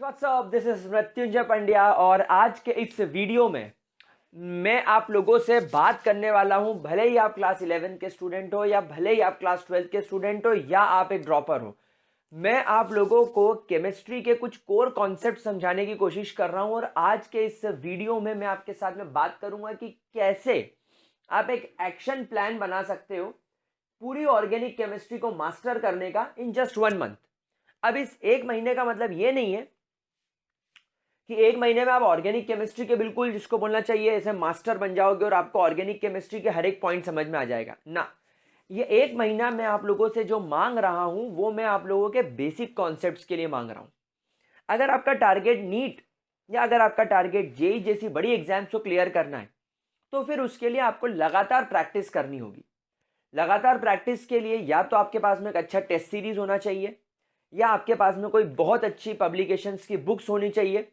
WhatsApp, this is Mrityunjay Pandya और आज के इस वीडियो में मैं आप लोगों से बात करने वाला हूं। भले ही आप क्लास 11 के स्टूडेंट हो या भले ही आप क्लास 12 के स्टूडेंट हो या आप एक ड्रॉपर हो, मैं आप लोगों को केमिस्ट्री के कुछ कोर कॉन्सेप्ट समझाने की कोशिश कर रहा हूं। और आज के इस वीडियो में मैं आपके साथ में बात करूंगा कि कैसे आप एक एक्शन प्लान बना सकते हो पूरी ऑर्गेनिक केमिस्ट्री को मास्टर करने का इन जस्ट 1 मंथ। अब इस एक महीने का मतलब ये नहीं है कि एक महीने में आप ऑर्गेनिक केमिस्ट्री के बिल्कुल जिसको बोलना चाहिए ऐसे मास्टर बन जाओगे और आपको ऑर्गेनिक केमिस्ट्री के हर एक पॉइंट समझ में आ जाएगा ना। ये एक महीना मैं आप लोगों से जो मांग रहा हूं वो मैं आप लोगों के बेसिक कॉन्सेप्ट्स के लिए मांग रहा हूं। अगर आपका टारगेट नीट या अगर आपका टारगेट जेई जैसी बड़ी एग्जाम्स को क्लियर करना है तो फिर उसके लिए आपको लगातार प्रैक्टिस करनी होगी। लगातार प्रैक्टिस के लिए या तो आपके पास में एक अच्छा टेस्ट सीरीज होना चाहिए या आपके पास में कोई बहुत अच्छी पब्लिकेशंस की बुक्स होनी चाहिए,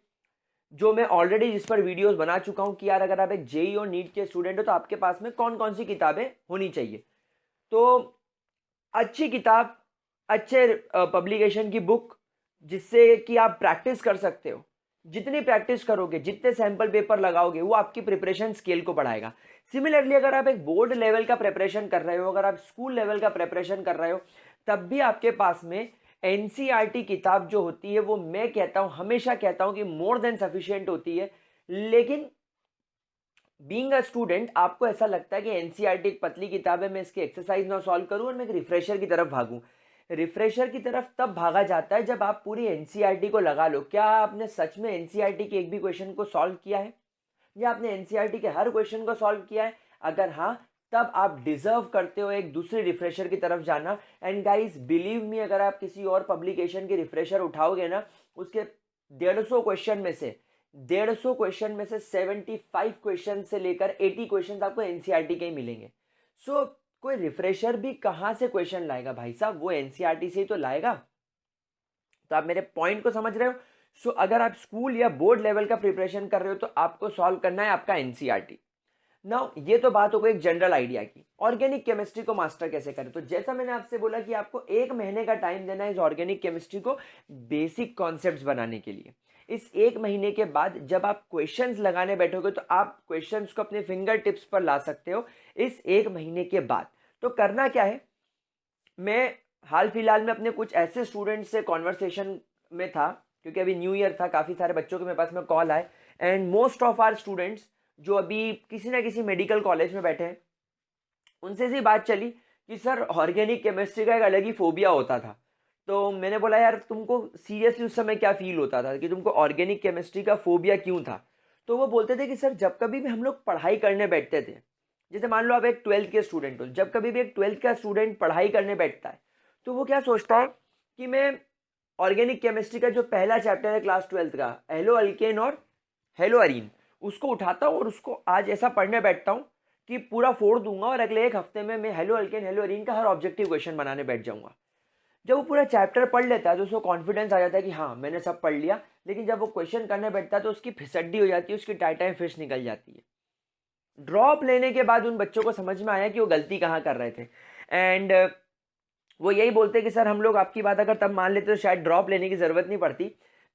जो मैं ऑलरेडी जिस पर वीडियोस बना चुका हूं कि यार अगर आप एक जेई और नीट के स्टूडेंट हो तो आपके पास में कौन कौन सी किताबें होनी चाहिए। तो अच्छी किताब, अच्छे पब्लिकेशन की बुक जिससे कि आप प्रैक्टिस कर सकते हो। जितनी प्रैक्टिस करोगे, जितने सैंपल पेपर लगाओगे, वो आपकी प्रिपरेशन स्केल को बढ़ाएगा। सिमिलरली अगर आप एक बोर्ड लेवल का प्रिपरेशन कर रहे हो, अगर आप स्कूल लेवल का प्रिपरेशन कर रहे हो, तब भी आपके पास में एनसीईआरटी किताब जो होती है वो मैं कहता हूं, हमेशा कहता हूं कि मोर देन सफिशिएंट होती है। लेकिन बीइंग अ स्टूडेंट आपको ऐसा लगता है कि एनसीईआरटी एक पतली किताब है, मैं इसकी एक्सरसाइज ना सॉल्व करूं और मैं एक रिफ्रेशर की तरफ भागूं। रिफ्रेशर की तरफ तब भागा जाता है जब आप पूरी एनसीईआरटी को लगा लो। क्या आपने सच में एनसीईआरटी के एक भी क्वेश्चन को सॉल्व किया है या आपने एनसीईआरटी के हर क्वेश्चन को सॉल्व किया है? अगर हाँ, तब आप डिजर्व करते हो एक दूसरी रिफ्रेशर की तरफ जाना। एंड गाइस बिलीव मी, अगर आप किसी और पब्लिकेशन की रिफ्रेशर उठाओगे ना, उसके 150 क्वेश्चन में से 75 क्वेश्चन से लेकर 80 क्वेश्चन आपको एनसीईआरटी के ही मिलेंगे। सो कोई रिफ्रेशर भी कहां से क्वेश्चन लाएगा भाई साहब, वो एनसीईआरटी से ही तो लाएगा। तो आप मेरे पॉइंट को समझ रहे हो? सो अगर आप स्कूल या बोर्ड लेवल का प्रिपरेशन कर रहे हो तो आपको सॉल्व करना है आपका एनसीईआरटी। नाउ ये तो बात हो गई एक जनरल आइडिया की, ऑर्गेनिक केमिस्ट्री को मास्टर कैसे करें। तो जैसा मैंने आपसे बोला कि आपको एक महीने का टाइम देना है इस ऑर्गेनिक केमिस्ट्री को बेसिक कॉन्सेप्ट्स बनाने के लिए। इस एक महीने के बाद जब आप क्वेश्चंस लगाने बैठोगे तो आप क्वेश्चंस को अपने फिंगर टिप्स पर ला सकते हो इस एक महीने के बाद। तो करना क्या है, मैं हाल फिलहाल में अपने कुछ ऐसे स्टूडेंट्स से कॉन्वर्सेशन में था, क्योंकि अभी न्यू ईयर था, काफ़ी सारे बच्चों के मेरे पास में कॉल आए। And most of are students जो अभी किसी ना किसी मेडिकल कॉलेज में बैठे हैं, उनसे सी बात चली कि सर ऑर्गेनिक केमिस्ट्री का एक अलग ही फोबिया होता था। तो मैंने बोला यार तुमको सीरियसली उस समय क्या फील होता था कि तुमको ऑर्गेनिक केमिस्ट्री का फोबिया क्यों था? तो वो बोलते थे कि सर जब कभी भी हम लोग पढ़ाई करने बैठते थे, जैसे मान लो आप एक 12th के स्टूडेंट हो, जब कभी भी एक 12th का स्टूडेंट पढ़ाई करने बैठता है तो वो क्या सोचता है कि मैं ऑर्गेनिक केमिस्ट्री का जो पहला चैप्टर है क्लास 12th का, हेलो अल्केन और हेलो अरीन, उसको उठाता हूँ और उसको आज ऐसा पढ़ने बैठता हूँ कि पूरा फोड़ दूंगा और अगले एक हफ्ते में मैं हेलो अल्केन हेलो अरीन का हर ऑब्जेक्टिव क्वेश्चन बनाने बैठ जाऊंगा। जब वो पूरा चैप्टर पढ़ लेता है तो उसको कॉन्फिडेंस आ जाता है कि हाँ मैंने सब पढ़ लिया। लेकिन जब वो क्वेश्चन करने बैठता है तो उसकी फिसड्डी हो जाती है, उसकी टाइटाई फिश निकल जाती है। ड्रॉप लेने के बाद उन बच्चों को समझ में आया कि वो गलती कहाँ कर रहे थे। एंड वो यही बोलते कि सर हम लोग आपकी बात अगर तब मान लेते तो शायद ड्रॉप लेने की ज़रूरत नहीं पड़ती।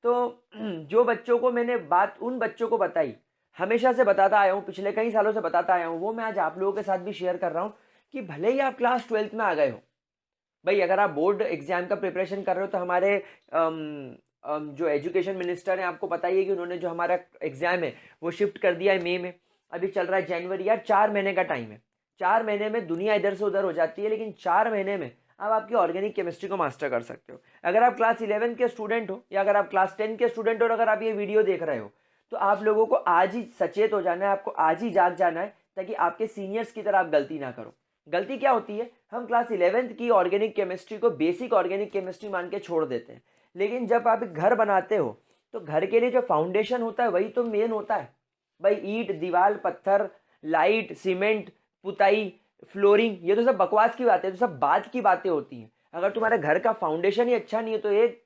तो जो बच्चों को मैंने बात उन बच्चों को बताई, हमेशा से बताता आया हूँ, पिछले कई सालों से बताता आया हूँ, वो मैं आज आप लोगों के साथ भी शेयर कर रहा हूँ कि भले ही आप क्लास 12th में आ गए हो, भाई अगर आप बोर्ड एग्जाम का प्रिपरेशन कर रहे हो तो हमारे जो एजुकेशन मिनिस्टर हैं, आपको पता ही है कि उन्होंने जो हमारा एग्जाम है वो शिफ्ट कर दिया है मई में। अभी चल रहा है जनवरी, यार 4 महीने का टाइम है। 4 महीने में दुनिया इधर से उधर हो जाती है, लेकिन 4 महीने में आप आपकी ऑर्गेनिक केमिस्ट्री को मास्टर कर सकते हो। अगर आप क्लास 11 के स्टूडेंट हो या अगर आप क्लास 10 के स्टूडेंट हो और अगर आप ये वीडियो देख रहे हो तो आप लोगों को आज ही सचेत हो जाना है, आपको आज ही जाग जाना है ताकि आपके सीनियर्स की तरह आप गलती ना करो। गलती क्या होती है, हम क्लास 11th की ऑर्गेनिक केमिस्ट्री को बेसिक ऑर्गेनिक केमिस्ट्री मान के छोड़ देते हैं। लेकिन जब आप एक घर बनाते हो तो घर के लिए जो फाउंडेशन होता है वही तो मेन होता है भाई। ईंट, दीवार, पत्थर, लाइट, सीमेंट, पुताई, फ्लोरिंग, ये तो सब बकवास की बातें, तो सब बात की बातें होती हैं। अगर तुम्हारे घर का फाउंडेशन ही अच्छा नहीं है तो एक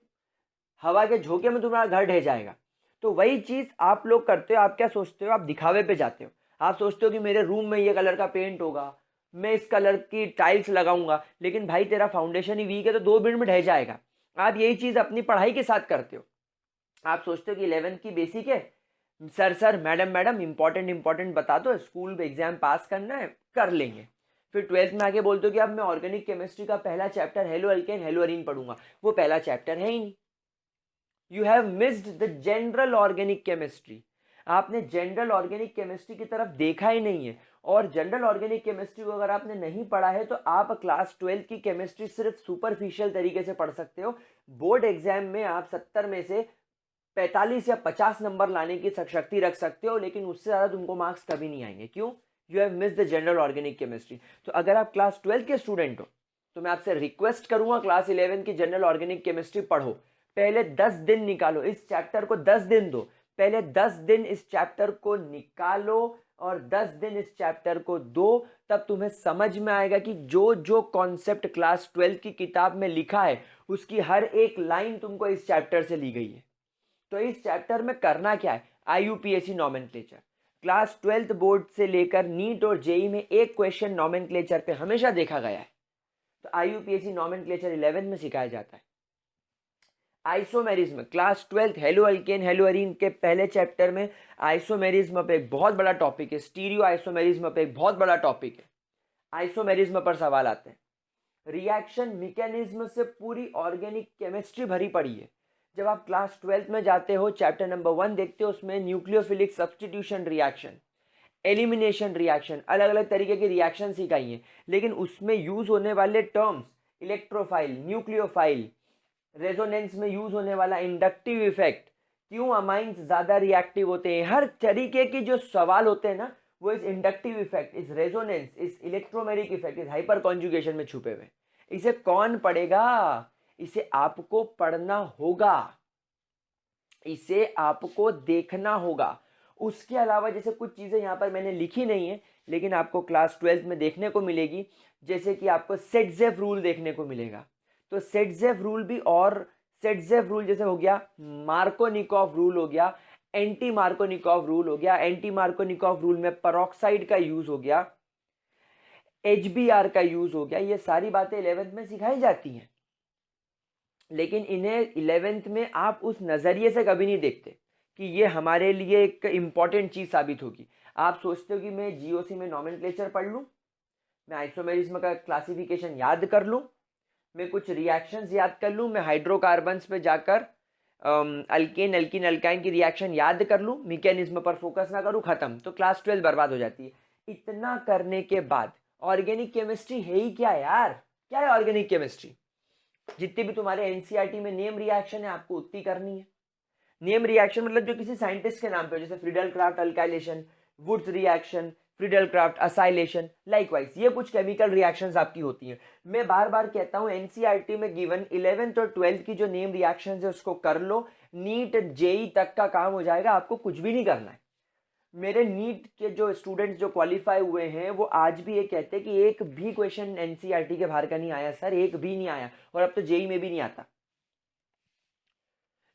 हवा के झोंके में तुम्हारा घर ढह जाएगा। तो वही चीज आप लोग करते हो। आप क्या सोचते हो, आप दिखावे पे जाते हो। आप सोचते हो कि मेरे रूम में ये कलर का पेंट होगा, मैं इस कलर की टाइल्स लगाऊंगा, लेकिन भाई तेरा फाउंडेशन ही वीक है तो 2 मिनट में ढह जाएगा। आप यही चीज अपनी पढ़ाई के साथ करते हो। आप सोचते हो कि 11th की बेसिक है, सर मैडम इंपॉर्टेंट बता दो, स्कूल में एग्जाम पास करना है, कर लेंगे। फिर 12th में आके बोलते हो कि अब मैं ऑर्गेनिक केमिस्ट्री का पहला chapter hello alkane hello Areen पढ़ूंगा, वो पहला चैप्टर है ही नहीं। You have missed the general organic chemistry, आपने जनरल ऑर्गेनिक केमिस्ट्री की तरफ देखा ही नहीं है। और जनरल ऑर्गेनिक केमिस्ट्री को अगर आपने नहीं पढ़ा है तो आप क्लास 12th की केमिस्ट्री सिर्फ सुपरफिशियल तरीके से पढ़ सकते हो। बोर्ड एग्जाम में आप 70 में से 45 या 50 नंबर लाने की शक्ति रख सकते हो, लेकिन उससे ज़्यादा तुमको मार्क्स कभी नहीं आएंगे। क्यों? You have miss the general organic chemistry. तो अगर आप क्लास 12th के स्टूडेंट हो तो मैं आपसे रिक्वेस्ट करूंगा क्लास 11 की जनरल ऑर्गेनिक केमिस्ट्री पढ़ो। पहले 10 दिन निकालो, इस चैप्टर को 10 दिन दो, पहले 10 दिन इस चैप्टर को निकालो और 10 दिन इस चैप्टर को दो, तब तुम्हें समझ में आएगा कि जो जो कॉन्सेप्ट क्लास 12th की किताब में लिखा है उसकी हर एक लाइन तुमको इस चैप्टर से ली गई है। तो इस चैप्टर में करना क्या है? IUPAC nomenclature, class 12th board से लेकर नीट और जेई में एक क्वेश्चन नॉमेनक्लेचर पे हमेशा देखा गया है। तो IUPAC नॉमेनक्लेचर 11 में सिखाया जाता है। Isomerism class 12th hello alkane hello Areen के पहले चैप्टर में आइसोमेरिज्म पे एक बहुत बड़ा टॉपिक है, स्टीरियो आइसोमेरिज्म पे एक बहुत बड़ा टॉपिक है। आइसोमेरिज्म पर सवाल आते हैं। रिएक्शन मैकेनिज्म से पूरी ऑर्गेनिक केमिस्ट्री भरी पड़ी है। जब आप क्लास 12th में जाते हो, चैप्टर नंबर 1 देखते हो, उसमें nucleophilic substitution reaction, elimination reaction, अलग अलग तरीके की रिएक्शन सिखाई हैं। लेकिन उसमें यूज होने वाले टर्म्स, इलेक्ट्रोफाइल, न्यूक्लियोफाइल, रेजोनेंस में यूज होने वाला इंडक्टिव इफेक्ट, क्यों अमाइंस ज्यादा रिएक्टिव होते हैं, हर तरीके के जो सवाल होते हैं ना, वो इस इंडक्टिव इफेक्ट, इस रेजोनेंस, इस इलेक्ट्रोमेरिक इफेक्ट, इस हाइपर कॉन्जुगेशन में छुपे हुए। इसे कौन पढ़ेगा? इसे आपको पढ़ना होगा, इसे आपको देखना होगा। उसके अलावा जैसे कुछ चीज़ें यहाँ पर मैंने लिखी नहीं है लेकिन आपको क्लास 12th में देखने को मिलेगी, जैसे कि आपको सेटजेफ रूल देखने को मिलेगा। तो सेटजेफ रूल भी, और सेटजेफ रूल जैसे हो गया, मार्कोनिकॉफ रूल हो गया, एंटी मार्कोनिकॉफ रूल हो गया, एंटी मार्कोनिकॉफ रूल में पेरोक्साइड का यूज हो गया, HBr का यूज हो गया। ये सारी बातें 11th में सिखाई जाती हैं, लेकिन इन्हें 11th में आप उस नज़रिए से कभी नहीं देखते कि ये हमारे लिए एक इम्पॉर्टेंट चीज़ साबित होगी। आप सोचते हो कि मैं GOC में नॉमेनक्लेचर पढ़ लूँ, मैं आइसोमेरिज्म का क्लासिफिकेशन याद कर लूँ, मैं कुछ रिएक्शंस याद कर लूँ, मैं हाइड्रोकार्बन्स पे जाकर अल्केन अल्कीन अल्काइन की रिएक्शन याद कर लूँ, मैकेनिज्म पर फोकस ना करूँ, खत्म, तो क्लास 12 बर्बाद हो जाती है। इतना करने के बाद ऑर्गेनिक केमिस्ट्री है ही क्या यार? क्या है ऑर्गेनिक केमिस्ट्री? जितनी भी तुम्हारे एनसीईआरटी में नेम रिएक्शन है आपको उतनी करनी है। नेम रिएक्शन मतलब जो किसी साइंटिस्ट के नाम पे हो, जैसे Friedel craft alkylation, Wurtz reaction, Friedel craft acylation, likewise ये कुछ केमिकल रिएक्शंस आपकी होती हैं। मैं बार बार कहता हूं एनसीईआरटी में गिवन 11th और 12th की जो नेम रिएक्शंस है उसको कर लो, नीट जेई तक का काम हो जाएगा, आपको कुछ भी नहीं करना है। मेरे नीट के जो स्टूडेंट्स जो क्वालिफाई हुए हैं वो आज भी ये कहते हैं कि एक भी क्वेश्चन एनसीईआरटी के बाहर का नहीं आया सर, एक भी नहीं आया, और अब तो जेई में भी नहीं आता।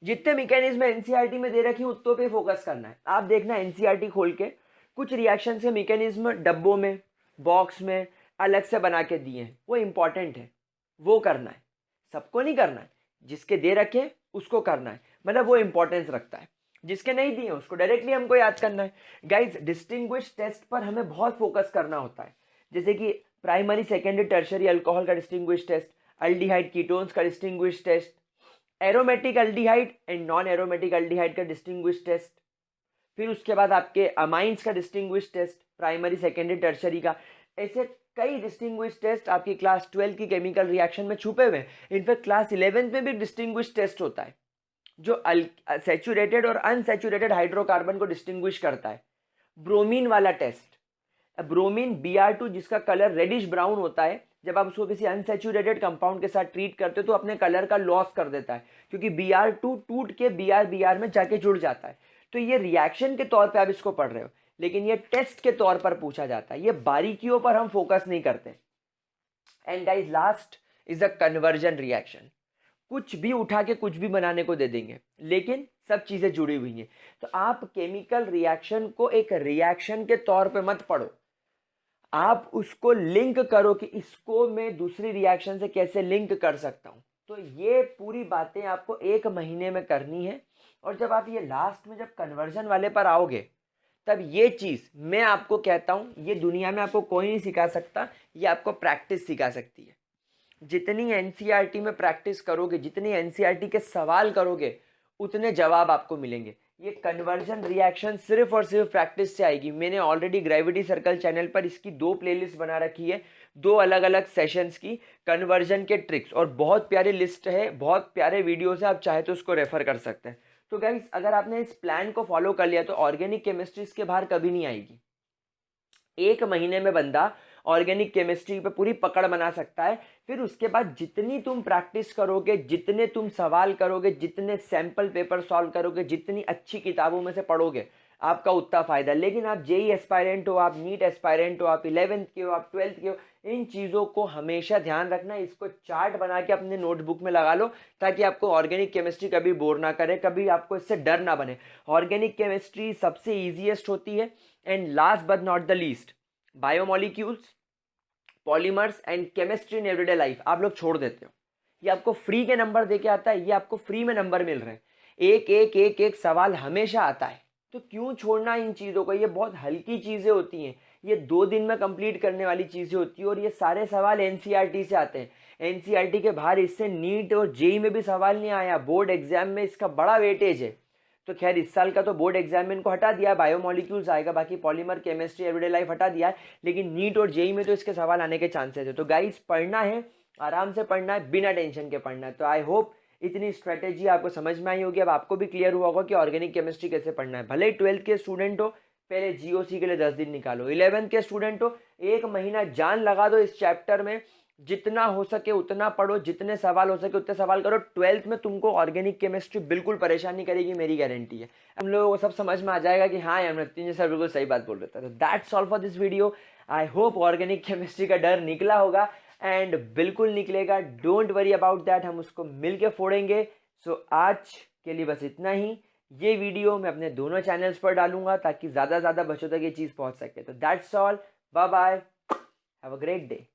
जितने मैकेनिज्म एनसीईआरटी में दे रखी है उतनों पे फोकस करना है। आप देखना एनसीईआरटी खोल के, कुछ रिएक्शन के मैकेनिज्म डब्बों में, बॉक्स में अलग से बना के दिए हैं, वो इंपॉर्टेंट है, वो करना है, सबको नहीं करना है। जिसके दे रखे उसको करना है, मतलब वो इंपॉर्टेंस रखता है। जिसके नहीं दिए उसको डायरेक्टली हमको याद करना है। गाइज डिस्टिंग्विश टेस्ट पर हमें बहुत फोकस करना होता है, जैसे कि प्राइमरी सेकेंडरी टर्शरी अल्कोहल का डिस्टिंग्विश टेस्ट, अल्डिहाइड कीटोन्स का distinguish test, aromatic aldehyde and non aromatic aldehyde का डिस्टिंग्विश टेस्ट, फिर उसके बाद आपके अमाइंस का distinguish test, primary secondary tertiary का। ऐसे कई डिस्टिंग्विश टेस्ट आपकी क्लास 12 की केमिकल रिएक्शन में छुपे हुए हैं। इनफैक्ट क्लास 11 में भी डिस्टिंग्विश टेस्ट होता है जो सैचुरेटेड और अनसैचुरेटेड हाइड्रोकार्बन को डिस्टिंग्विश करता है। ब्रोमीन वाला टेस्ट, ब्रोमीन Br2 जिसका कलर रेडिश ब्राउन होता है, जब आप उसको किसी अनसैचुरेटेड कंपाउंड के साथ ट्रीट करते हो तो अपने कलर का लॉस कर देता है, क्योंकि Br2 टूट के Br में जाके जुड़ जाता है। तो ये रिएक्शन के तौर पे आप इसको पढ़ रहे हो, लेकिन ये टेस्ट के तौर पर पूछा जाता है, ये बारीकियों पर हम फोकस नहीं करते। And guys last is a conversion reaction. कुछ भी उठा के कुछ भी बनाने को दे देंगे, लेकिन सब चीजें जुड़ी हुई हैं। तो आप केमिकल रिएक्शन को एक रिएक्शन के तौर पे मत पढ़ो, आप उसको लिंक करो कि इसको मैं दूसरी रिएक्शन से कैसे लिंक कर सकता हूं। तो ये पूरी बातें आपको 1 महीने में करनी है। और जब आप ये लास्ट में जब कन्वर्जन वाले पर आओगे, तब ये चीज़ मैं आपको कहता हूँ, ये दुनिया में आपको कोई नहीं सिखा सकता, ये आपको प्रैक्टिस सिखा सकती है। जितनी एनसीईआरटी में प्रैक्टिस करोगे, जितनी एनसीईआरटी के सवाल करोगे, उतने जवाब आपको मिलेंगे। ये कन्वर्जन रिएक्शन सिर्फ और सिर्फ प्रैक्टिस से आएगी। मैंने ऑलरेडी ग्रेविटी सर्कल चैनल पर इसकी 2 प्लेलिस्ट बना रखी है, 2 अलग अलग सेशंस की कन्वर्जन के ट्रिक्स, और बहुत प्यारी लिस्ट है, बहुत प्यारे वीडियोस है, आप चाहे तो उसको रेफर कर सकते हैं। तो गाइस, अगर आपने इस प्लान को फॉलो कर लिया तो ऑर्गेनिक केमिस्ट्री इसके बाहर कभी नहीं आएगी। 1 महीने में बंदा ऑर्गेनिक केमिस्ट्री पे पूरी पकड़ बना सकता है। फिर उसके बाद जितनी तुम प्रैक्टिस करोगे, जितने तुम सवाल करोगे, जितने सैंपल पेपर सॉल्व करोगे, जितनी अच्छी किताबों में से पढ़ोगे, आपका उतना फायदा। लेकिन आप जेई एस्पायरेंट हो, आप नीट एस्पायरेंट हो, आप 11th के हो, आप 12th के हो, इन चीज़ों को हमेशा ध्यान रखना। इसको चार्ट बना के अपने नोटबुक में लगा लो, ताकि आपको ऑर्गेनिक केमिस्ट्री कभी बोर ना करे, कभी आपको इससे डर ना बने। ऑर्गेनिक केमिस्ट्री सबसे ईजीएस्ट होती है। And last but not the least, biomolecules, polymers and chemistry in everyday life आप लोग छोड़ देते हो। ये आपको फ्री के नंबर देके आता है, ये आपको फ्री में नंबर मिल रहे हैं। एक एक एक एक सवाल हमेशा आता है, तो क्यों छोड़ना इन चीज़ों को। ये बहुत हल्की चीज़ें होती हैं, ये 2 दिन में कंप्लीट करने वाली चीज़ें होती है, और ये सारे सवाल एनसीईआरटी से आते हैं। एनसीईआरटी के बाहर इससे नीट और जेई में भी सवाल नहीं आया। बोर्ड एग्जाम में इसका बड़ा वेटेज है। तो खैर इस साल का तो बोर्ड एग्जाम में इनको हटा दिया, बायोमोलिक्यूल्स आएगा, बाकी पॉलीमर, केमिस्ट्री, एवरीडे लाइफ हटा दिया है। लेकिन नीट और जेई में तो इसके सवाल आने के चांसेस है। तो गाइस, पढ़ना है, आराम से पढ़ना है, बिना टेंशन के पढ़ना है। तो आई होप इतनी स्ट्रेटेजी आपको समझ में आई होगी। अब आपको भी क्लियर हुआ होगा कि ऑर्गेनिक केमिस्ट्री कैसे पढ़ना है। भले ही 12th के स्टूडेंट हो, पहले जीओसी के लिए 10 दिन निकालो। 11th के स्टूडेंट हो, 1 महीना जान लगा दो इस चैप्टर में, जितना हो सके उतना पढ़ो, जितने सवाल हो सके उतने सवाल करो। 12th में तुमको ऑर्गेनिक केमिस्ट्री बिल्कुल परेशान नहीं करेगी, मेरी गारंटी है। हम लोगों को सब समझ में आ जाएगा कि हाँ यार नितिन सर बिल्कुल सही बात बोल रहे थे। तो that's all for this video. I hope organic chemistry का डर निकला होगा, एंड बिल्कुल निकलेगा, डोंट वरी अबाउट दैट, हम उसको मिल के फोड़ेंगे। सो आज के लिए बस इतना ही। ये वीडियो मैं अपने दोनों चैनल्स पर डालूंगा, ताकि ज़्यादा से ज़्यादा बच्चों तक ये चीज़ पहुँच सके। तो that's all, bye bye, have a great day.